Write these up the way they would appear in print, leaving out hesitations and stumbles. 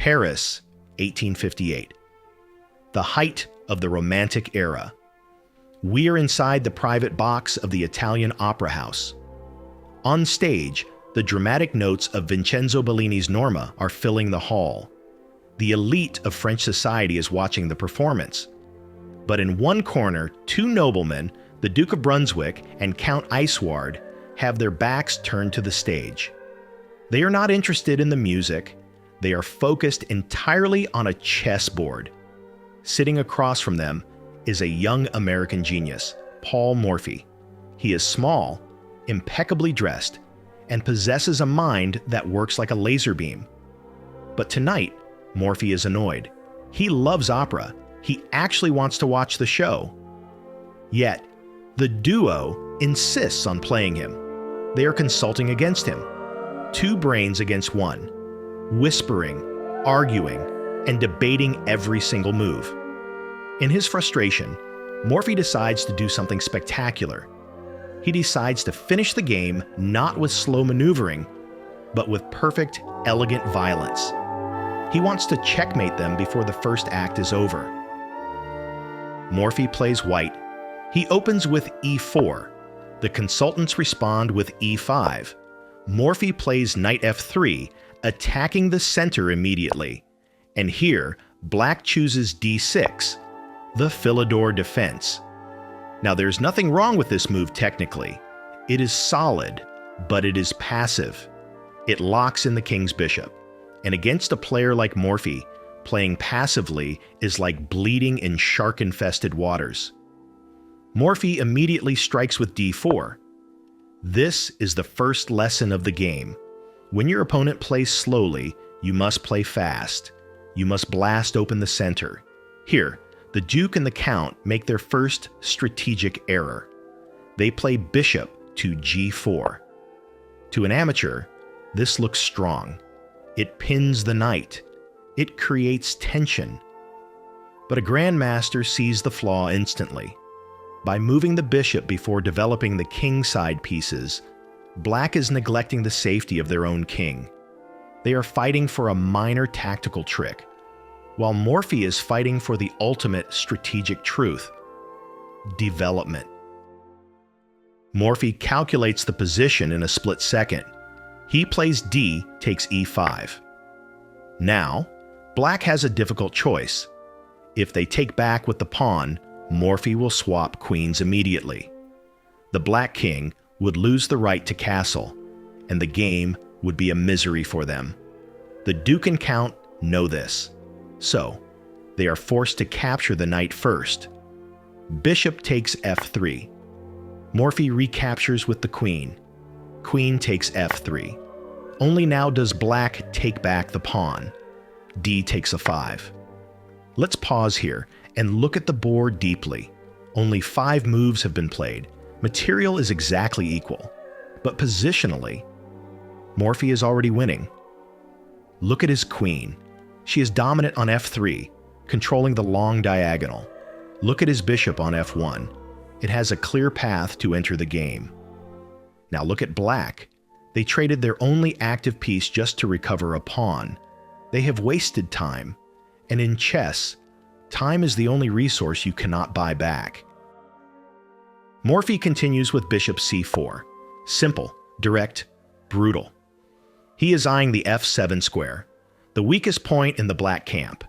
Paris, 1858. The height of the Romantic era. We are inside the private box of the Italian Opera House. On stage, the dramatic notes of Vincenzo Bellini's Norma are filling the hall. The elite of French society is watching the performance. But in one corner, two noblemen, the Duke of Brunswick and Count Isouard, have their backs turned to the stage. They are not interested in the music. They are focused entirely on a chessboard. Sitting across from them is a young American genius, Paul Morphy. He is small, impeccably dressed, and possesses a mind that works like a laser beam. But tonight, Morphy is annoyed. He loves opera. He actually wants to watch the show. Yet, the duo insists on playing him. They are consulting against him. Two brains against one, whispering, arguing, and debating every single move. In his frustration, Morphy decides to do something spectacular. He decides to finish the game not with slow maneuvering, but with perfect, elegant violence. He wants to checkmate them before the first act is over. Morphy plays white. He opens with e4. The consultants respond with e5. Morphy plays knight f3, attacking the center immediately. And here, black chooses d6, the Philidor defense. Now there's nothing wrong with this move technically. It is solid, but it is passive. It locks in the king's bishop. And against a player like Morphy, playing passively is like bleeding in shark-infested waters. Morphy immediately strikes with d4. This is the first lesson of the game. When your opponent plays slowly, you must play fast. You must blast open the center. Here, the Duke and the Count make their first strategic error. They play bishop to g4. To an amateur, this looks strong. It pins the knight. It creates tension. But a grandmaster sees the flaw instantly. By moving the bishop before developing the Kingside pieces, black is neglecting the safety of their own king. They are fighting for a minor tactical trick, while Morphy is fighting for the ultimate strategic truth: development. Morphy calculates the position in a split second. He plays d takes e5. Now, black has a difficult choice. If they take back with the pawn, Morphy will swap queens immediately. The black king would lose the right to castle, and the game would be a misery for them. The Duke and Count know this, so they are forced to capture the knight first. Bishop takes f3. Morphy recaptures with the queen. Queen takes f3. Only now does black take back the pawn. D takes a 5. Let's pause here and look at the board deeply. Only 5 moves have been played. Material is exactly equal, but positionally, Morphy is already winning. Look at his queen. She is dominant on f3, controlling the long diagonal. Look at his bishop on f1. It has a clear path to enter the game. Now look at black. They traded their only active piece just to recover a pawn. They have wasted time, and in chess, time is the only resource you cannot buy back. Morphy continues with bishop c4. Simple, direct, brutal. He is eyeing the f7 square, the weakest point in the black camp.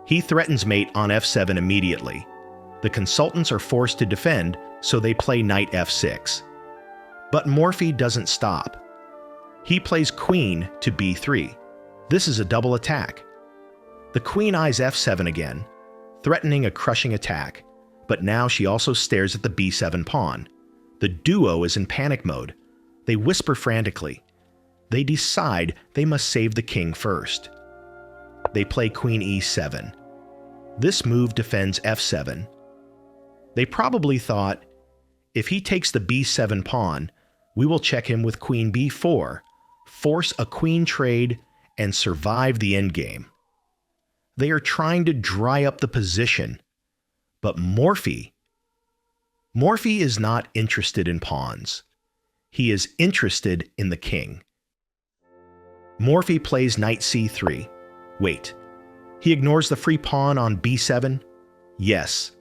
He threatens mate on f7 immediately. The consultants are forced to defend, so they play knight f6. But Morphy doesn't stop. He plays queen to b3. This is a double attack. The queen eyes f7 again, threatening a crushing attack, but now she also stares at the b7 pawn. The duo is in panic mode. They whisper frantically. They decide they must save the king first. They play queen e7. This move defends f7. They probably thought, if he takes the b7 pawn, we will check him with queen b4, force a queen trade, and survive the endgame. They are trying to dry up the position, but Morphy is not interested in pawns. He is interested in the king. Morphy plays knight c3. Wait, he ignores the free pawn on b7? Yes.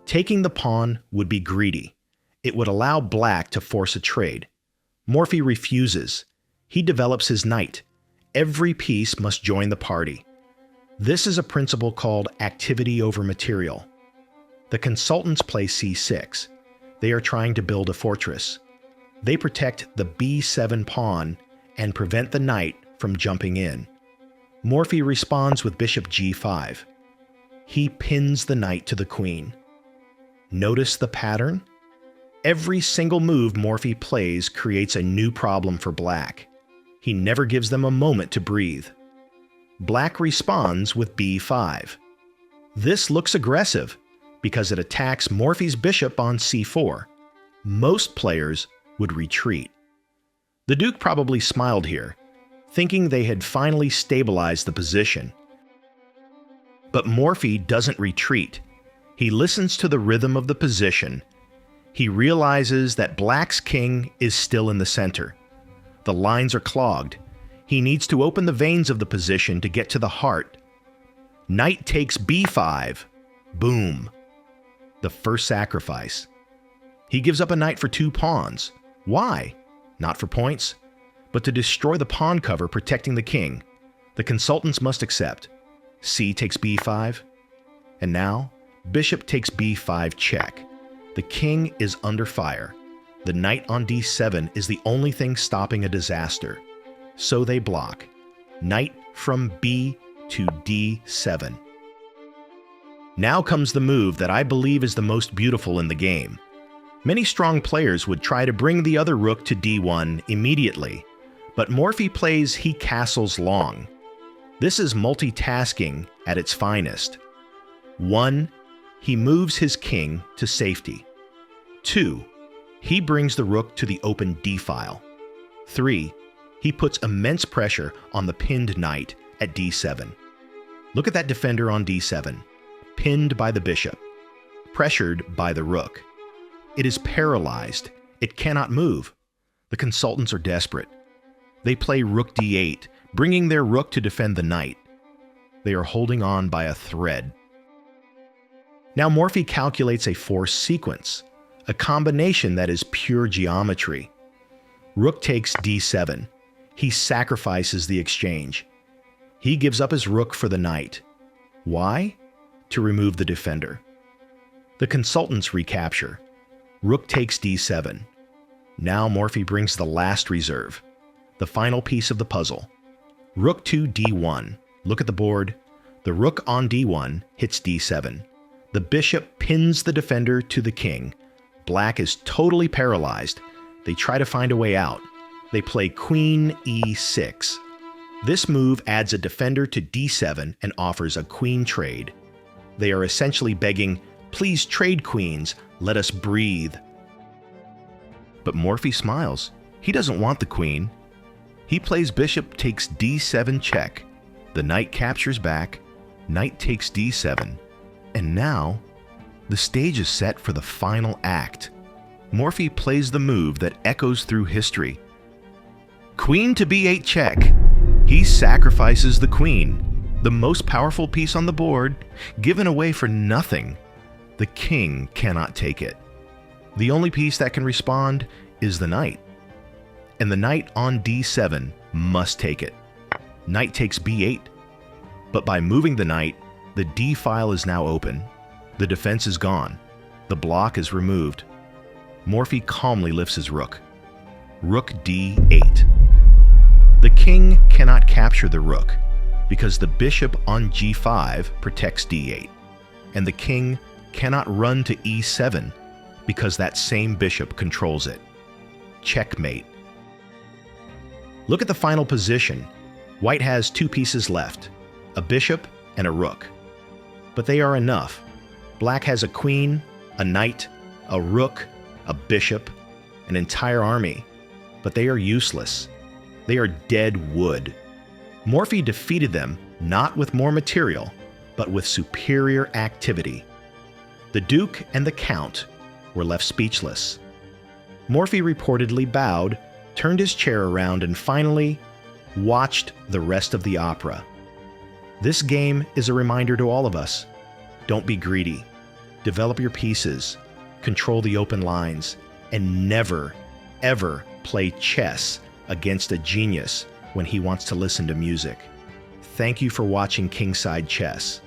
Taking the pawn would be greedy. It would allow black to force a trade. Morphy refuses. He develops his knight. Every piece must join the party. This is a principle called activity over material. The consultants play c6. They are trying to build a fortress. They protect the b7 pawn and prevent the knight from jumping in. Morphy responds with bishop g5. He pins the knight to the queen. Notice the pattern? Every single move Morphy plays creates a new problem for black. He never gives them a moment to breathe. Black responds with b5. This looks aggressive because it attacks Morphy's bishop on c4. Most players would retreat. The Duke probably smiled here, thinking they had finally stabilized the position. But Morphy doesn't retreat. He listens to the rhythm of the position. He realizes that black's king is still in the center. The lines are clogged. He needs to open the veins of the position to get to the heart. Knight takes b5. Boom. The first sacrifice. He gives up a knight for 2 pawns. Why? Not for points, but to destroy the pawn cover protecting the king. The consultants must accept. C takes b5. And now, bishop takes b5 check. The king is under fire. The knight on d7 is the only thing stopping a disaster. So they block. Knight from b to d7. Now comes the move that I believe is the most beautiful in the game. Many strong players would try to bring the other rook to d1 immediately, but Morphy plays he castles long. This is multitasking at its finest. 1. He moves his king to safety. 2. He brings the rook to the open d-file. 3. He puts immense pressure on the pinned knight at d7. Look at that defender on d7, pinned by the bishop, pressured by the rook. It is paralyzed. It cannot move. The consultants are desperate. They play rook d8, bringing their rook to defend the knight. They are holding on by a thread. Now Morphy calculates a force sequence, a combination that is pure geometry. Rook takes d7. He sacrifices the exchange. He gives up his rook for the knight. Why? To remove the defender. The consultants recapture. Rook takes d7. Now Morphy brings the last reserve, the final piece of the puzzle. Rook to d1. Look at the board. The rook on d1 hits d7. The bishop pins the defender to the king. Black is totally paralyzed. They try to find a way out. They play queen e6. This move adds a defender to d7 and offers a queen trade. They are essentially begging, please trade queens, let us breathe. But Morphy smiles. He doesn't want the queen. He plays bishop takes d7 check. The knight captures back. Knight takes d7. And now, the stage is set for the final act. Morphy plays the move that echoes through history. Queen to b8 check. He sacrifices the queen, the most powerful piece on the board, given away for nothing. The king cannot take it. The only piece that can respond is the knight. And the knight on d7 must take it. Knight takes b8. But by moving the knight, the d-file is now open. The defense is gone. The block is removed. Morphy calmly lifts his rook. Rook d8. The king cannot capture the rook because the bishop on g5 protects d8, and the king cannot run to e7 because that same bishop controls it. Checkmate. Look at the final position. White has 2 pieces left, a bishop and a rook. But they are enough. Black has a queen, a knight, a rook, a bishop, an entire army. But they are useless. They are dead wood. Morphy defeated them not with more material, but with superior activity. The Duke and the Count were left speechless. Morphy reportedly bowed, turned his chair around, and finally watched the rest of the opera. This game is a reminder to all of us. Don't be greedy. Develop your pieces, control the open lines, and never, ever play chess against a genius when he wants to listen to music. Thank you for watching Kingside Chess.